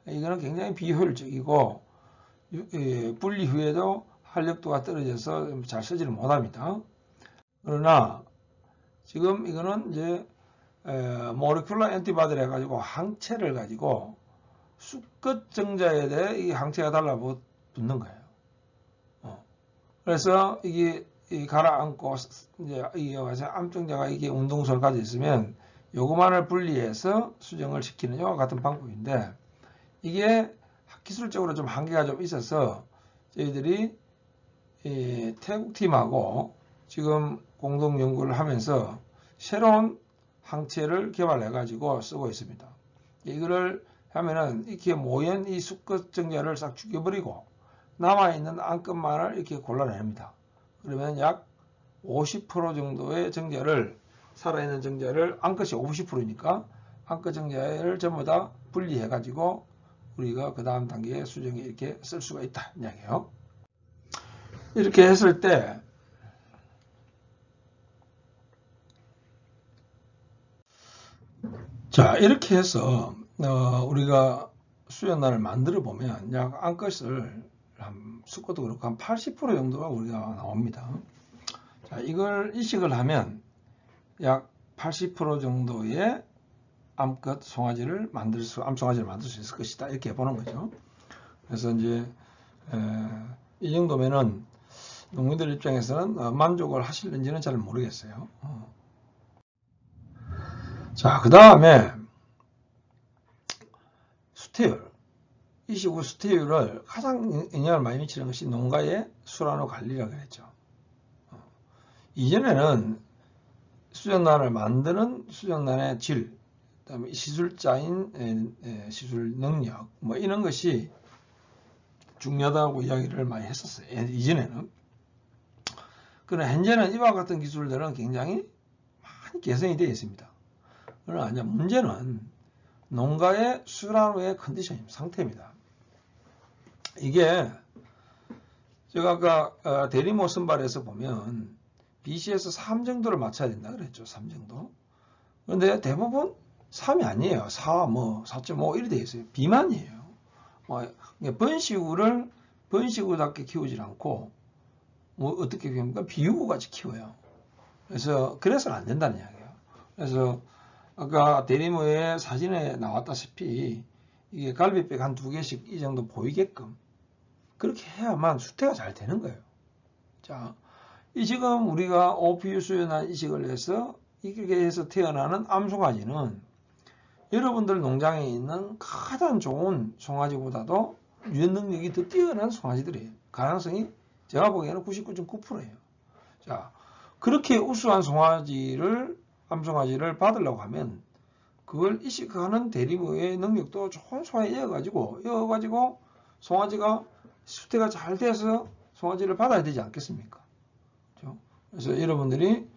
이거는 굉장히 비효율적이고 분리 후에도 활력도가 떨어져서 잘 쓰지를 못합니다. 그러나 지금 이거는 이제 모레큘러 엔티바디를 해가지고 항체를 가지고 수컷 정자에 대해 이 항체가 달라붙는 거예요. 그래서 이게 가라앉고 이제 이 암정자가 이게 운동소를 가지고 있으면 요거만을 분리해서 수정을 시키는 이와 같은 방법인데, 이게 기술적으로 좀 한계가 좀 있어서 저희들이 태국팀하고 지금 공동 연구를 하면서 새로운 항체를 개발해 가지고 쓰고 있습니다. 이거를 하면은 이렇게 모인 이 수컷 정자를 싹 죽여버리고 남아있는 암컷만을 이렇게 골라냅니다. 그러면 약 50% 정도의 정자를, 살아있는 정자를, 암컷이 50%니까 암컷 정자를 전부 다 분리해 가지고 우리가 그 다음 단계의 수정에 이렇게 쓸 수가 있다 이야기예요. 이렇게 했을 때 자, 이렇게 해서 우리가 수연란을 만들어 보면 약 암컷을 수컷도 그렇고 한 80% 정도가 우리가 나옵니다. 자, 이걸 이식을 하면 약 80% 정도의 암컷 송아지를 만들 수 있을 것이다. 이렇게 보는 거죠. 그래서 이제 이 정도면은 농민들 입장에서는 만족을 하실는지는 잘 모르겠어요. 자, 그 다음에 수태율. 이 시구 수태율을 가장 영향을 많이 미치는 것이 농가의 수란호 관리라고 그랬죠. 이전에는 수정란을 만드는 수정란의 질, 그다음에 시술자인 시술 능력, 뭐 이런 것이 중요하다고 이야기를 많이 했었어요. 이전에는. 그러나 현재는 이와 같은 기술들은 굉장히 많이 개선이 되어 있습니다. 그러나 이제 문제는 농가의 수란후의 컨디션, 상태입니다. 이게 제가 아까 대리모 선발에서 보면 BC에서 3 정도를 맞춰야 된다 그랬죠. 3 정도. 그런데 대부분 3이 아니에요. 4, 뭐 4.5 이렇게 되어 있어요. 비만이에요. 번식우답게 키우질 않고 뭐 어떻게 키웁니까? 비유구 같이 키워요. 그래서는 안 된다는 이야기예요. 그래서 아까 대리모의 사진에 나왔다시피 이게 갈비뼈 한 2개씩 이 정도 보이게끔 그렇게 해야만 수태가 잘 되는 거예요. 자, 이 지금 우리가 OPU 수연한 이식을 해서 이렇게 해서 태어나는 암송아지는 여러분들 농장에 있는 가장 좋은 송아지보다도 유전 능력이 더 뛰어난 송아지들이에요. 가능성이 제가 보기에는 99.9%예요. 자, 그렇게 우수한 암송아지를 받으려고 하면 그걸 이식하는 대리모의 능력도 좋은 송아지에 이어가지고 송아지가 수태가 잘 돼서 송아지를 받아야 되지 않겠습니까? 그렇죠? 그래서 여러분들이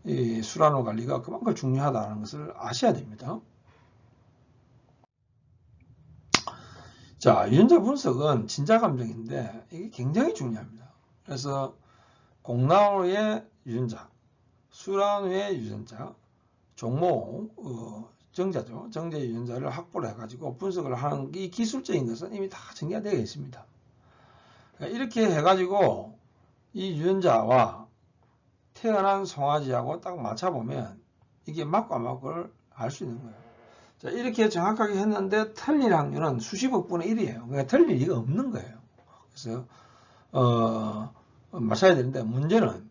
이 수란호 관리가 그만큼 중요하다는 것을 아셔야 됩니다. 자, 유전자 분석은 진자 감정인데 이게 굉장히 중요합니다. 그래서 공나오의 유전자, 수란후의 유전자, 종모 정자죠. 정제 유전자를 확보를 해가지고 분석을 하는 이 기술적인 것은 이미 다 정리가 되어 있습니다. 이렇게 해가지고 이 유전자와 태어난 송아지하고 딱 맞춰보면 이게 맞고 안 맞고를 알 수 있는 거예요. 자, 이렇게 정확하게 했는데 틀릴 확률은 수십억 분의 1이에요. 그러니까 틀릴 리가 없는 거예요. 그래서 맞춰야 되는데 문제는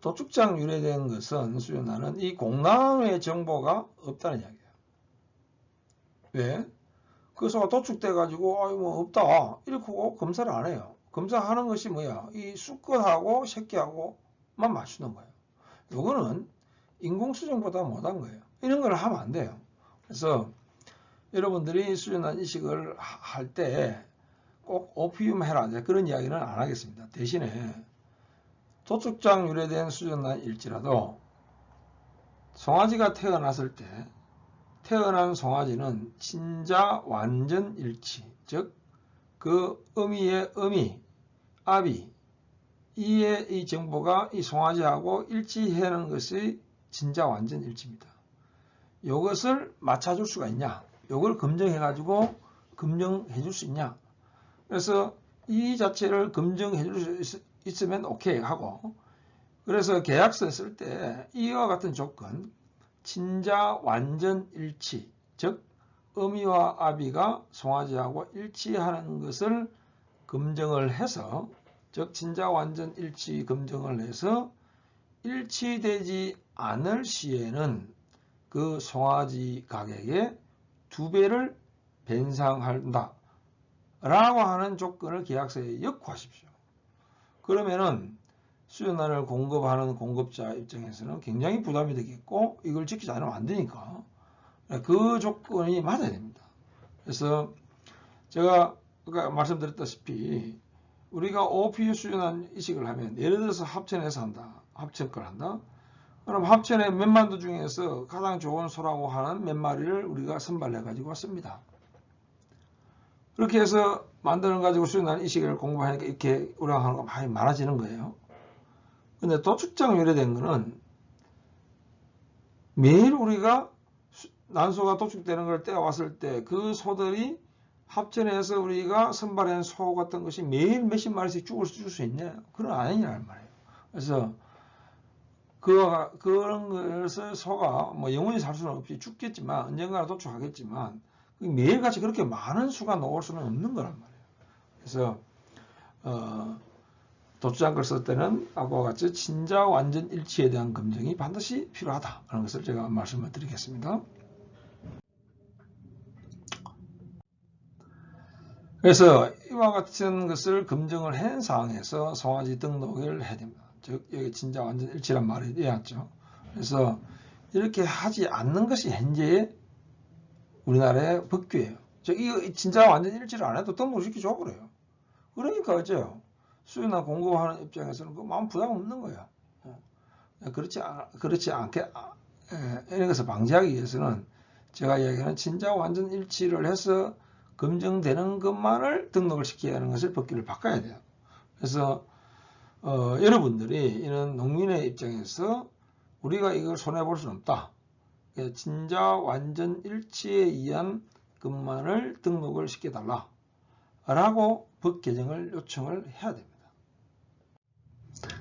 도축장 유래된 것은 수연하는 이 공나무의 정보가 없다는 이야기예요. 왜? 그 소가 도축돼 가지고 뭐 없다 이렇게 하고 검사를 안 해요. 검사하는 것이 뭐야? 이 수컷하고 새끼하고만 맞추는 거예요. 이거는 인공수정보다 못한 거예요. 이런 걸 하면 안 돼요. 그래서 여러분들이 수연한 이식을 할 때 꼭 오피움 해라 그런 이야기는 안 하겠습니다. 대신에 도축장 유래된 수연란일지라도 송아지가 태어났을 때 태어난 송아지는 친자 완전 일치, 즉 그 어미의 어미, 아비 이의 이 정보가 이 송아지하고 일치하는 것이 친자 완전 일치입니다. 이것을 맞춰줄 수가 있냐? 이걸 검증해 가지고 검증해 줄 수 있냐? 그래서 이 자체를 검증해 줄 수 있으면 오케이 하고, 그래서 계약서 쓸 때 이와 같은 조건, 친자 완전 일치, 즉 어미와 아비가 송아지하고 일치하는 것을 검증을 해서, 즉 친자 완전 일치 검증을 해서 일치되지 않을 시에는 그 송아지 가격의 2배를 변상한다 라고 하는 조건을 계약서에 역구하십시오. 그러면은 수연란을 공급하는 공급자 입장에서는 굉장히 부담이 되겠고 이걸 지키지 않으면 안 되니까. 그 조건이 맞아야 됩니다. 그래서 제가 아까 말씀드렸다시피 우리가 OPU 수준한 이식을 하면 예를 들어서 합천에서 한다. 합천걸 한다. 그럼 합천의 몇 만두 중에서 가장 좋은 소라고 하는 몇 마리를 우리가 선발해 가지고 왔습니다. 그렇게 해서 만두를 가지고 수준한 이식을 공부하니까 이렇게 우리가 하는 거 많이 많아지는 거예요. 근데 도축장 유래된 거는 매일 우리가 난소가 도축되는 걸 떼어왔을 때 그 소들이 합천에서 우리가 선발한 소 같은 것이 매일 몇십 마리씩 줄 수 있냐? 그건 아니냐는 말이에요. 그래서 그런 것을 소가 뭐 영원히 살 수는 없이 죽겠지만 언젠가는 도축하겠지만 매일같이 그렇게 많은 수가 나올 수는 없는 거란 말이에요. 그래서 도축장 걸 쓸 때는 아까와 같이 친자 완전 일치에 대한 검증이 반드시 필요하다 하는 것을 제가 말씀을 드리겠습니다. 그래서 이와 같은 것을 검증을 한 상황에서 송아지 등록을 해야 됩니다. 즉 여기 진짜 완전 일치란 말이 되었죠. 그래서 이렇게 하지 않는 것이 현재의 우리나라의 법규예요. 즉 이거 진짜 완전 일치를 안 해도 등록시켜 줘버려요. 그러니까 어째요? 수요나 공급하는 입장에서는 그 마음 부담 없는 거예요. 그렇지 않게 이런 것을 방지하기 위해서는 제가 이야기하는 진짜 완전 일치를 해서 검증되는 것만을 등록을 시켜야 하는 것을 법규를 바꿔야 돼요. 그래서 여러분들이 이런 농민의 입장에서 우리가 이걸 손해볼 수는 없다. 진짜 완전 일치에 의한 것만을 등록을 시켜달라 라고 법 개정을 요청을 해야 됩니다.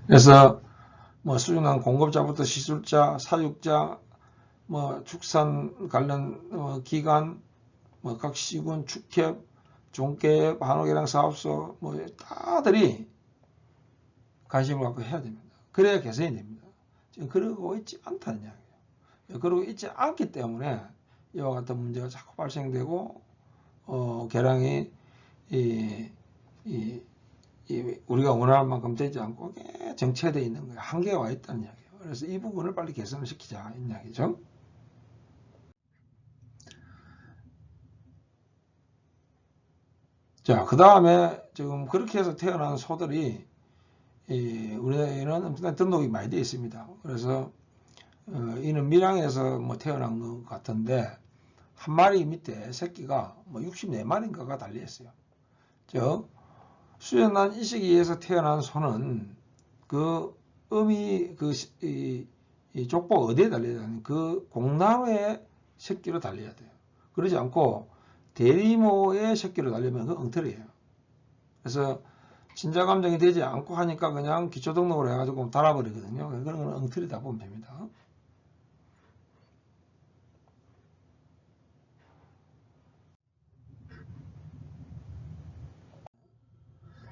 그래서 뭐 수준한 공급자부터 시술자, 사육자, 뭐 축산 관련 기관, 뭐 각 시군, 축협, 종계업, 한옥계량 사업소, 뭐 다들이 관심을 갖고 해야 됩니다. 그래야 개선이 됩니다. 지금 그러고 있지 않다는 이야기예요. 그러고 있지 않기 때문에 이와 같은 문제가 자꾸 발생되고 계량이 우리가 원하는 만큼 되지 않고 정체되어 있는 거예요. 한계가 와 있다는 이야기예요. 그래서 이 부분을 빨리 개선을 시키자 이 이야기죠. 자, 그 다음에 지금 그렇게 해서 태어난 소들이 우리나라에는 엄청난 등록이 많이 되어 있습니다. 그래서 이는 밀양에서 뭐 태어난 것 같은데 한 마리 밑에 새끼가 뭐 64마리인가가 달려 있어요. 즉 수련난 이식에서 태어난 소는 그 음이 이 족보 어디에 달려야 되는 그 공나무의 새끼로 달려야 돼요. 그러지 않고 대리모의 새끼로 달리면 그 엉터리예요. 그래서 진자 감정이 되지 않고 하니까 그냥 기초 등록을 해가지고 달아버리거든요. 그런 건 엉터리다 보면 됩니다.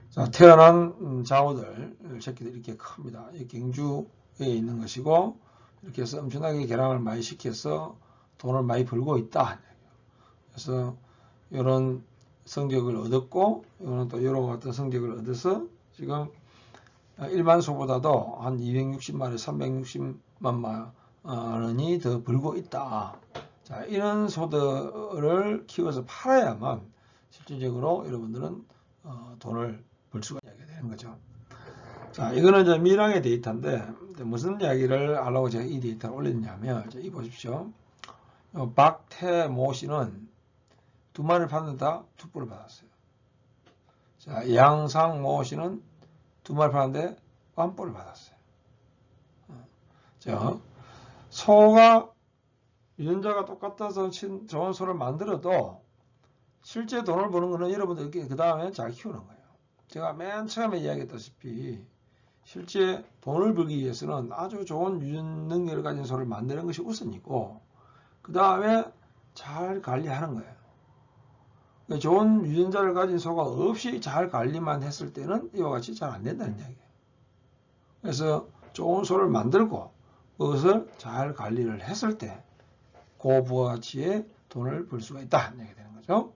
자, 태어난 장어들 새끼들이 이렇게 큽니다. 이 경주에 있는 것이고 이렇게 해서 엄청나게 개량을 많이 시켜서 돈을 많이 벌고 있다. 그래서 이런 성적을 얻었고 이거는 또 이런 같은 성적을 얻어서 지금 일반 소보다도 한 260마리, 360만 원이 더 벌고 있다. 자, 이런 소들을 키워서 팔아야만 실질적으로 여러분들은 돈을 벌 수가 있게 되는 거죠. 자, 이거는 이제 밀양의 데이터인데 무슨 이야기를 하려고 제가 이 데이터를 올렸냐면 이 보십시오. 박태모 씨는 2마리를 받는다 투뿔을 받았어요. 자, 양상모 씨는 2마리 받는데 1뿔을 받았어요. 자, 소가 유전자가 똑같아서 좋은 소를 만들어도 실제 돈을 버는 거는 여러분들 그 다음에 잘 키우는 거예요. 제가 맨 처음에 이야기했다시피 실제 돈을 벌기 위해서는 아주 좋은 유전 능력을 가진 소를 만드는 것이 우선이고 그 다음에 잘 관리하는 거예요. 좋은 유전자를 가진 소가 없이 잘 관리만 했을 때는 이와 같이 잘 안 된다는 이야기예요. 그래서 좋은 소를 만들고 그것을 잘 관리를 했을 때 고부가치의 돈을 벌 수가 있다 이렇게 되는 거죠.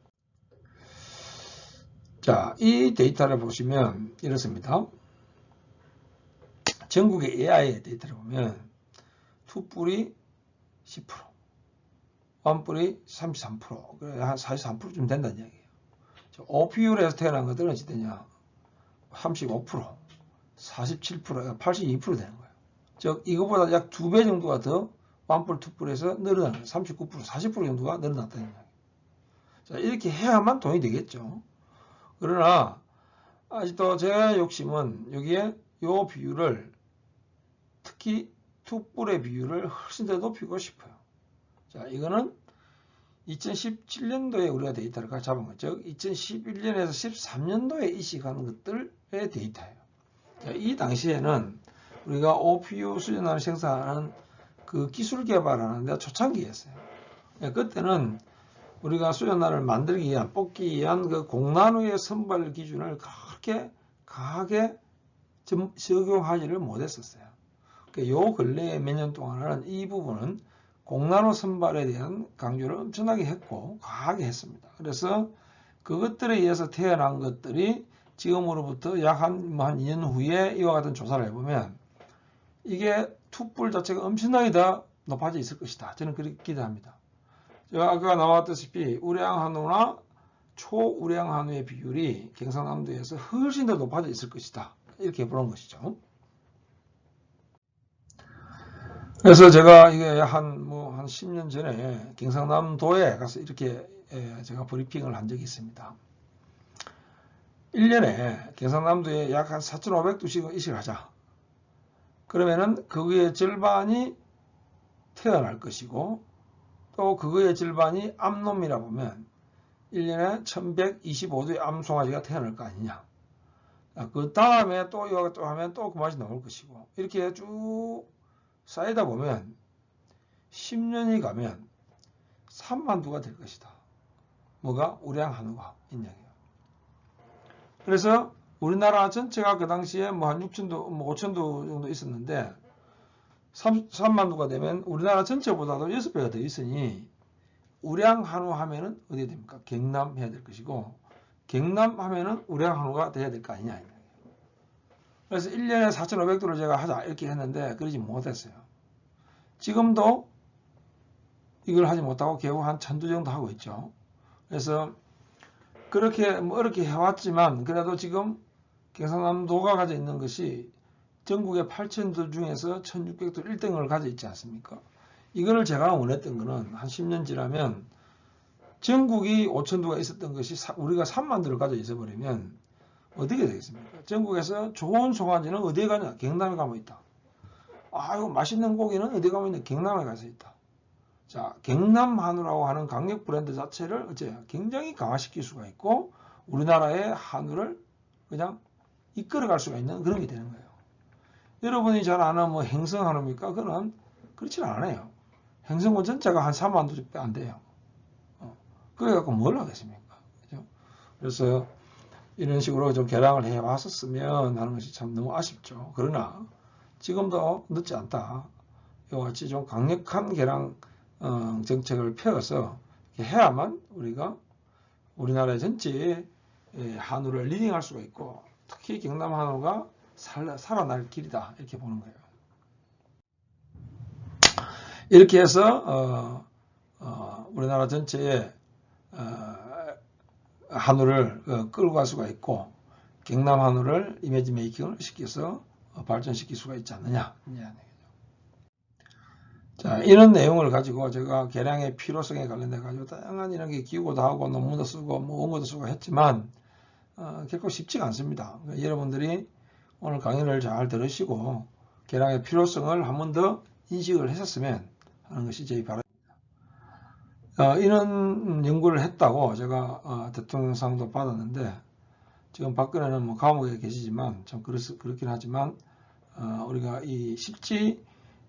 자, 이 데이터를 보시면 이렇습니다. 전국의 AI 데이터를 보면 투뿔이 10%, 완뿔이 33%, 그래 한 43%쯤 된다는 이야기예요. OPU에서 태어난 것들은 어찌 되냐? 35%, 47%, 82% 되는 거예요. 즉 이거보다 약 2배 정도가 더 완뿔, 투뿔에서 늘어나는 거예요. 39%, 40% 정도가 늘어났다는 이야기예요. 자, 이렇게 해야만 돈이 되겠죠. 그러나 아직도 제 욕심은 여기에 요 비율을, 특히 투뿔의 비율을 훨씬 더 높이고 싶어요. 자, 이거는 2017년도에 우리가 데이터를 같이 잡은 거죠. 2011년에서 13년도에 이식하는 것들의 데이터예요. 자, 이 당시에는 우리가 OPU 수준화를 생산하는 그 기술 개발하는데 초창기였어요. 그때는 우리가 수전화를 만들기 위한, 뽑기 위한 그 공나노의 선발 기준을 그렇게 강하게 적용하지를 못했었어요. 요 근래에 몇 년 동안은 이 부분은 공나노 선발에 대한 강조를 엄청나게 했고 과하게 했습니다. 그래서 그것들에 의해서 태어난 것들이 지금으로부터 약 한 2년 후에 이와 같은 조사를 해보면 이게 투뿔 자체가 엄청나게 더 높아져 있을 것이다. 저는 그렇게 기대합니다. 제가 아까 나왔다시피 우량 한우나 초우량 한우의 비율이 경상남도에서 훨씬 더 높아져 있을 것이다. 이렇게 보는 것이죠. 그래서 제가 이게 한 10년 전에 경상남도에 가서 이렇게 제가 브리핑을 한 적이 있습니다. 1년에 경상남도에 약 한 4,500두씩 이식을 하자. 그러면은 그거의 절반이 태어날 것이고 또 그거의 절반이 암놈이라 보면 1년에 1125두의 암송아지가 태어날 거 아니냐. 그 다음에 또 이거 또 하면 또 그 맛이 나올 것이고 이렇게 쭉 쌓이다 보면 10년이 가면 3만두가 될 것이다. 뭐가? 우량 한우가 있냐고요. 그래서 우리나라 전체가 그 당시에 한 6천두, 5천두 정도 있었는데 3만두가 되면 우리나라 전체보다도 6배가 더 있으니 우량 한우 하면은 어디 됩니까? 경남 해야 될 것이고 경남 하면은 우량 한우가 돼야 될 거 아니냐. 그래서 1년에 4,500두를 제가 하자 이렇게 했는데 그러지 못했어요. 지금도 이걸 하지 못하고 결국 한 1,000두 정도 하고 있죠. 그래서 그렇게 어렵게 해왔지만 그래도 지금 경상남도가 가지고 있는 것이 전국의 8,000두 중에서 1,600두 1등을 가지고 있지 않습니까? 이거를 제가 원했던 거는 한 10년 지나면 전국이 5,000두가 있었던 것이 우리가 3만두를 가지고 있어버리면 어떻게 되겠습니까? 전국에서 좋은 송아지는 어디에 가냐? 경남에 가면 있다. 아이고 맛있는 고기는 어디 가면 있냐? 경남에 가서 있다. 자, 경남 한우라고 하는 강력 브랜드 자체를 어째요? 굉장히 강화시킬 수가 있고 우리나라의 한우를 그냥 이끌어갈 수가 있는 그런 게 되는 거예요. 여러분이 잘 아는 행성 한우입니까? 그거는 그렇지는 않아요. 행성은 전체가 한 3만두밖에 안 돼요. 그래 갖고 뭘 하겠습니까? 그죠? 그래서 이런 식으로 좀 개량을 해 왔었으면 하는 것이 참 너무 아쉽죠. 그러나 지금도 늦지 않다. 이와 같이 좀 강력한 개량 정책을 펴서 해야만 우리가 우리나라 전체의 한우를 리딩할 수가 있고 특히 경남 한우가 살아날 길이다 이렇게 보는 거예요. 이렇게 해서 우리나라 전체의 한우를 끌고 갈 수가 있고 경남 한우를 이미지 메이킹을 시켜서 발전시킬 수가 있지 않느냐. 자, 이런 내용을 가지고 제가 개량의 필요성에 관련해 가지고 다양한 이런 게 기고도 하고 논문도 쓰고 원고도 쓰고 했지만 결코 쉽지가 않습니다. 그러니까 여러분들이 오늘 강의를 잘 들으시고 개량의 필요성을 한 번 더 인식을 했었으면 하는 것이 제 바람입니다. 이런 연구를 했다고 제가 대통령상도 받았는데 지금 박근혜는 감옥에 계시지만 참 그렇긴 하지만 우리가 이 실제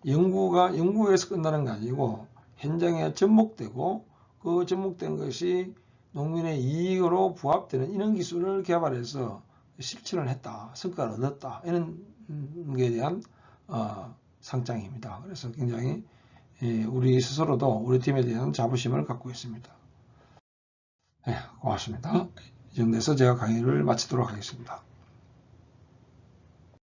연구에서 끝나는 게 아니고 현장에 접목되고 그 접목된 것이 농민의 이익으로 부합되는 이런 기술을 개발해서 실천을 했다, 성과를 얻었다 이런 것에 대한 상장입니다. 그래서 굉장히 우리 스스로도 우리 팀에 대한 자부심을 갖고 있습니다. 네, 고맙습니다. 이 정도에서 제가 강의를 마치도록 하겠습니다.